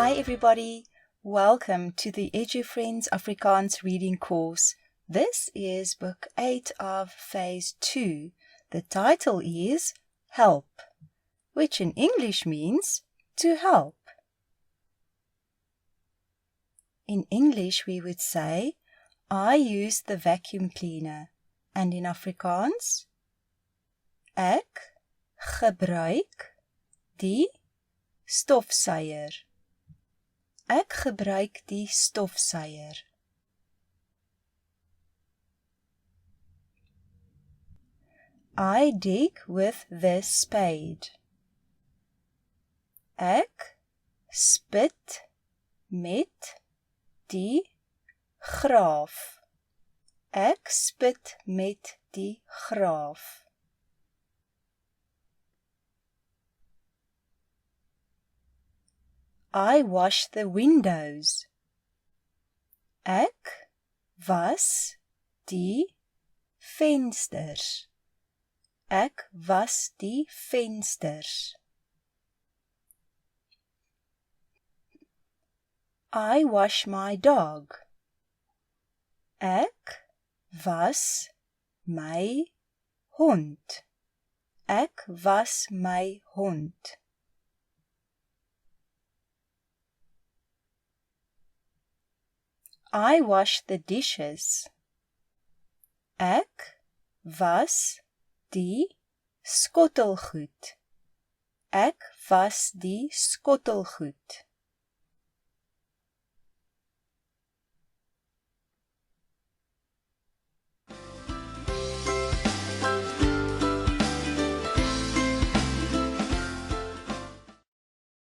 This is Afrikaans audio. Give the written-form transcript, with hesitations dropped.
Hi everybody, welcome to the EduFriends Afrikaans reading course. This is book 8 of phase 2. The title is Help, which in English means to help. In English we would say, I use the vacuum cleaner. And in Afrikaans, ek gebruik die stofsuier. Ek gebruik die stofsuier. I dig with the spade. Ek spit met die graaf. Ek spit met die graaf. I wash the windows. Ek was die vensters. Ek was die vensters. I wash my dog. Ek was my hond. Ek was my hond. I wash the dishes. Ek was die skottelgoed. Ek was die skottelgoed.